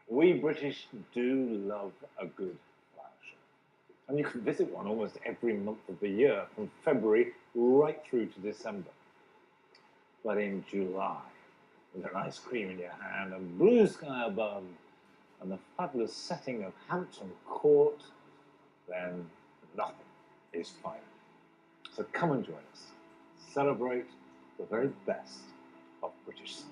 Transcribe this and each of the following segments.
We British do love a good flower show. And you can visit one almost every month of the year, from February right through to December. But in July, with an ice cream in your hand and blue sky above, and the fabulous setting of Hampton Court, then nothing is finer. So come and join us. Celebrate the very best of British summer.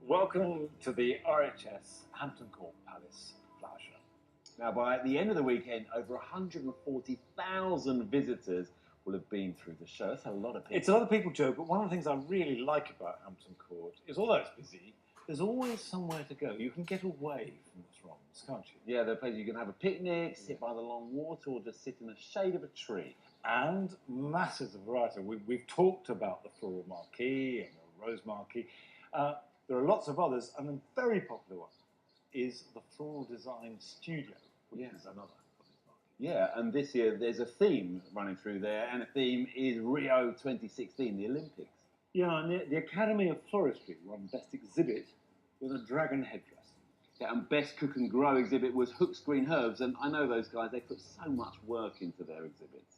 Welcome to the RHS Hampton Court Palace Flower Show. Now, by the end of the weekend, over 140,000 visitors will have been through the show. That's a lot of people. It's a lot of people, Joe, but one of the things I really like about Hampton Court is, although it's busy, there's always somewhere to go. You can get away from the throngs, can't you? Yeah, there are places you can have a picnic, sit by the long water, or just sit in the shade of a tree. And masses of variety. We've talked about the floral marquee and the rose marquee. There are lots of others, and a very popular one is the Floral Design Studio, which is another of these marquees. Yeah, and this year there's a theme running through there, and the theme is Rio 2016, the Olympics. Yeah, and the Academy of Floristry won Best Exhibit with a dragon headdress. Yeah, and Best Cook and Grow exhibit was Hook's Green Herbs, and I know those guys, they put so much work into their exhibits.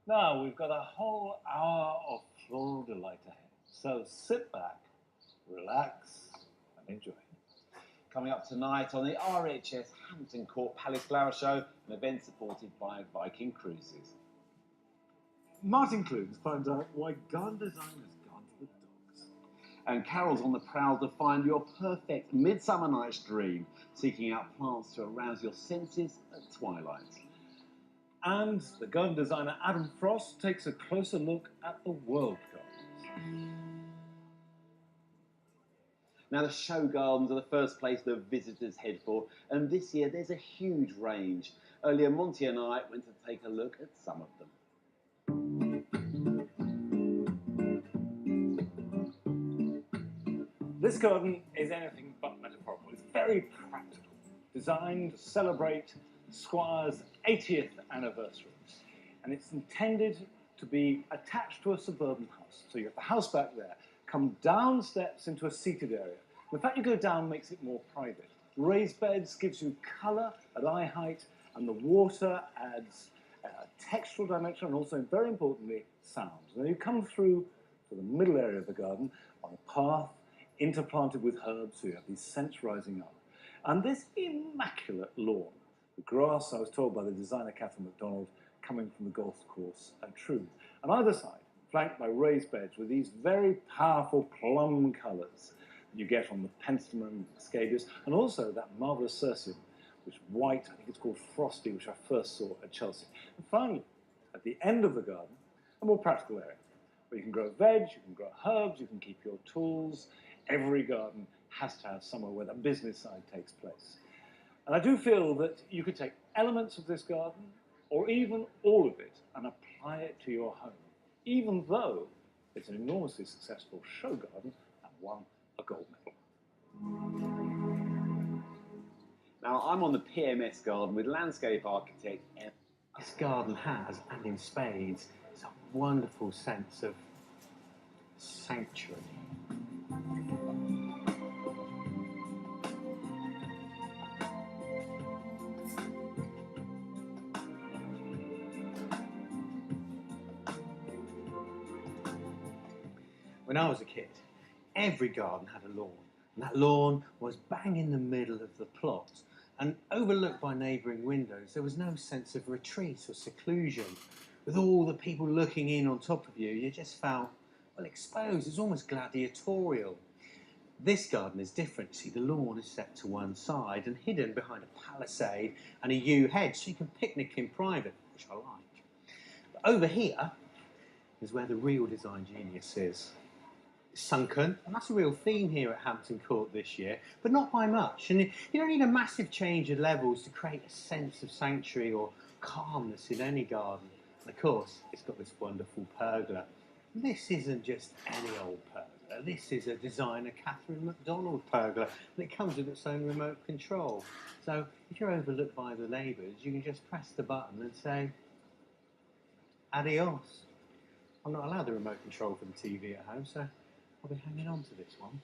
Now, we've got a whole hour of floral delight ahead, so sit back, relax, and enjoy. Coming up tonight on the RHS Hampton Court Palace Flower Show, an event supported by Viking Cruises. Martin Clunes finds out why garden design has gone to the dogs. And Carol's on the prowl to find your perfect midsummer night's dream, seeking out plants to arouse your senses at twilight. And the garden designer Adam Frost takes a closer look at the world gardens. Now, the show gardens are the first place the visitors head for, and this year there's a huge range. Earlier, Monty and I went to take a look at some of them. This garden is anything but metaphorical. It's very practical, designed to celebrate Squires' 80th anniversary. And it's intended to be attached to a suburban house. So you have the house back there, come down steps into a seated area. The fact you go down makes it more private. Raised beds gives you colour at eye height, and the water adds textural dimension and also, very importantly, sound. Now you come through to the middle area of the garden on a path interplanted with herbs, so you have these scents rising up. And this immaculate lawn, the grass, I was told by the designer Catherine MacDonald, coming from the golf course at Troon. On either side, flanked by raised beds with these very powerful plum colours that you get on the penstemon, scabious, and also that marvellous cirsium, which white, I think it's called Frosty, which I first saw at Chelsea. And finally, at the end of the garden, a more practical area, where you can grow veg, you can grow herbs, you can keep your tools. Every garden has to have somewhere where the business side takes place. And I do feel that you could take elements of this garden, or even all of it, and apply it to your home, even though it's an enormously successful show garden and won a gold medal. Now, I'm on the PMS garden with landscape architect Emma. This garden has, and in spades, it's a wonderful sense of sanctuary. When I was a kid, every garden had a lawn, and that lawn was bang in the middle of the plot. And overlooked by neighbouring windows, there was no sense of retreat or seclusion. With all the people looking in on top of you, you just felt, well, exposed. It's almost gladiatorial. This garden is different. See, the lawn is set to one side and hidden behind a palisade and a yew hedge, so you can picnic in private, which I like. But over here is where the real design genius is. sunken, and that's a real theme here at Hampton Court this year, but not by much. And you don't need a massive change of levels to create a sense of sanctuary or calmness in any garden. And of course, it's got this wonderful pergola. This isn't just any old pergola. This is a designer Catherine MacDonald pergola, and it comes with its own remote control. So if you're overlooked by the neighbours, you can just press the button and say, adios. I'm not allowed the remote control for the TV at home, so I'll be hanging on to this one.